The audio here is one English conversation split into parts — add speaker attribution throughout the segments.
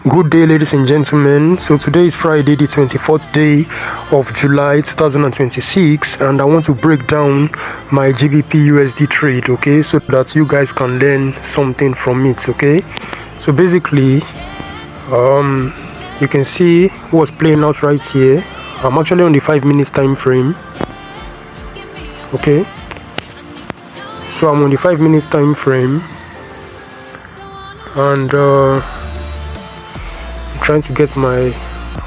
Speaker 1: Good day, ladies and gentlemen. So today is Friday, the 24th day of July 2026, and I want to break down my GBP USD trade, okay, so that you guys can learn something from it, okay. So basically, you can see what's playing out right here. I'm actually on the 5 minutes time frame, okay. So I'm on the 5 minutes time frame, and trying to get my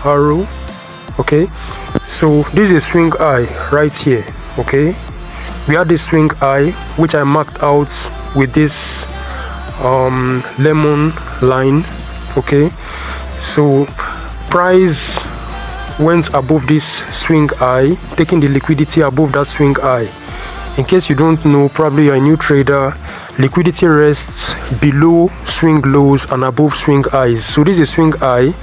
Speaker 1: arrow, okay. So this is a swing eye right here, okay. We had this swing eye which I marked out with this lemon line, okay. So price went above this swing eye, taking the liquidity above that swing eye. In case you don't know, probably you're a new trader, liquidity rests below swing lows and above swing highs. So this is swing high,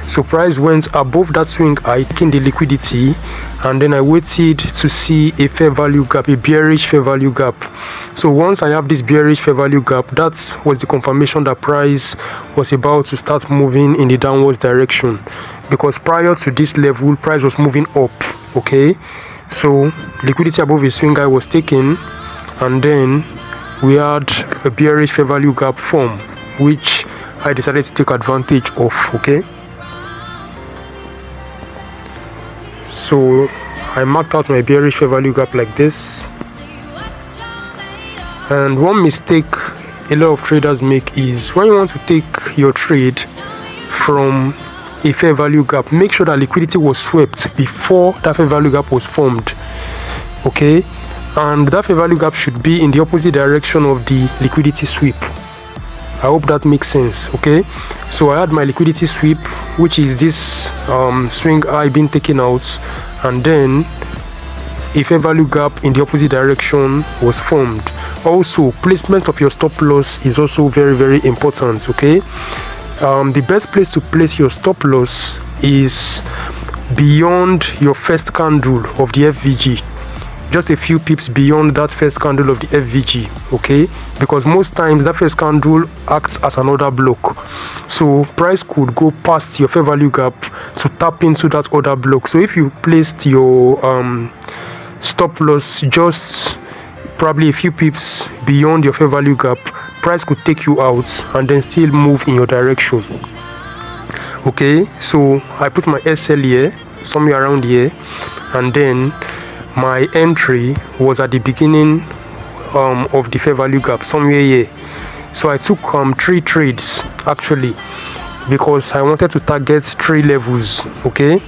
Speaker 1: so price went above that swing high, taking the liquidity, and then I waited to see a fair value gap, a bearish fair value gap. So once I have this bearish fair value gap, that was the confirmation that price was about to start moving in the downwards direction, because prior to this level price was moving up, okay. So liquidity above a swing high was taken, and then we had a bearish fair value gap form, which I decided to take advantage of, okay. So I marked out my bearish fair value gap like this. And one mistake a lot of traders make is when you want to take your trade from a fair value gap, make sure that liquidity was swept before that fair value gap was formed, okay. And that fair value gap should be in the opposite direction of the liquidity sweep. I hope that makes sense, okay. So I had my liquidity sweep, which is this swing high being taken out, and then a fair value gap in the opposite direction was formed. Also, placement of your stop loss is also very important, okay. The best place to place your stop loss is beyond your first candle of the FVG, just a few pips beyond that first candle of the FVG, okay, because most times that first candle acts as another block, so price could go past your fair value gap to tap into that other block. So if you placed your stop loss just probably a few pips beyond your fair value gap, price could take you out and then still move in your direction, okay. So I put my SL here, somewhere around here, and then my entry was at the beginning of the fair value gap, somewhere here. So I took 3 trades actually, because I wanted to target 3 levels, okay.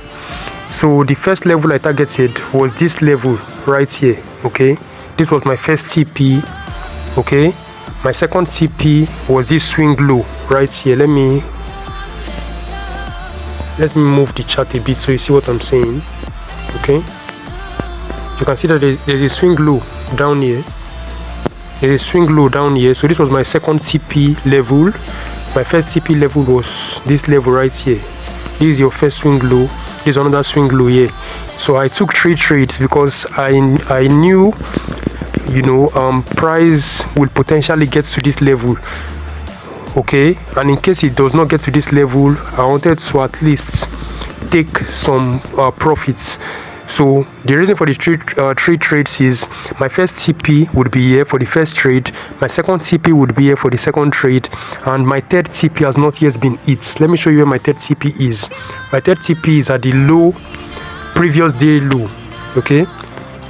Speaker 1: So the first level I targeted was this level right here, okay. This was my first TP, okay. My second TP was this swing low right here. Let me move the chart a bit so you see what I'm saying, okay. You can see that there's a swing low down here. There's a swing low down here. So this was my second TP level. My first TP level was this level right here. This is your first swing low. This is another swing low here. So I took 3 trades because I knew, you know, price will potentially get to this level, okay. And in case it does not get to this level, I wanted to at least take some profits. So the reason for the 3 trades is my first TP would be here for the first trade, my second TP would be here for the second trade, and my third TP has not yet been hit. Let me show you where my third TP is. My third TP is at the low, previous day low, okay.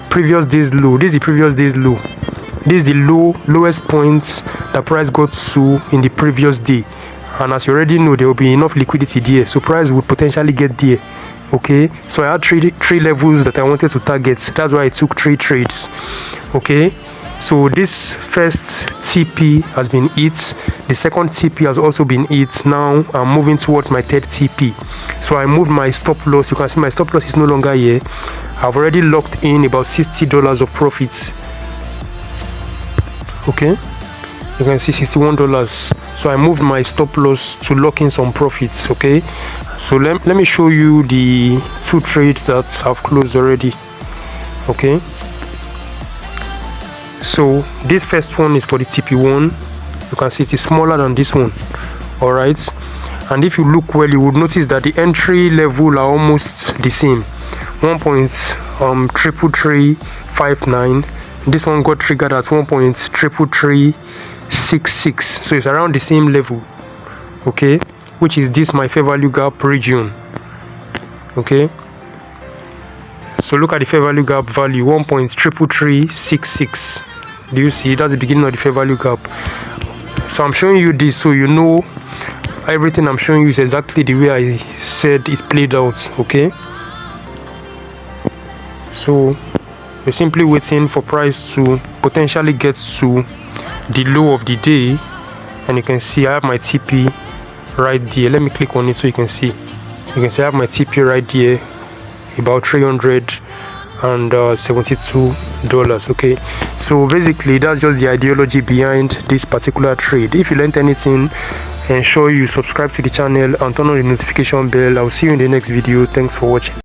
Speaker 1: Previous day's low. This is the previous day's low. This is the lowest points that price got to in the previous day, and as you already know, there will be enough liquidity there, so price would potentially get there, okay. So I had three levels that I wanted to target. That's why I took 3 trades, okay. So this first TP has been hit, the second TP has also been hit. Now I'm moving towards my third TP, so I moved my stop loss. You can see my stop loss is no longer here. I've already locked in about $60 of profits, okay. You can see $61. So I moved my stop loss to lock in some profits, okay. So let me show you the 2 trades that I've closed already, okay. So this first one is for the TP1. You can see it is smaller than this one, all right. and if you look well, you would notice that the entry level are almost the same. 1.33359. This one got triggered at 1.33366, so it's around the same level, okay, which is this my fair value gap region. Okay, so look at the fair value gap value, 1.33366. do you see? That's the beginning of the fair value gap. So I'm showing you this so you know everything I'm showing you is exactly the way I said it played out. Okay, so we're simply waiting for price to potentially get to the low of the day, and you can see I have my TP right there. Let me click on it so you can see. You can see I have my TP right there, about $372. Okay, so basically that's just the ideology behind this particular trade. If you learned anything, ensure you subscribe to the channel and turn on the notification bell. I'll see you in the next video. Thanks for watching.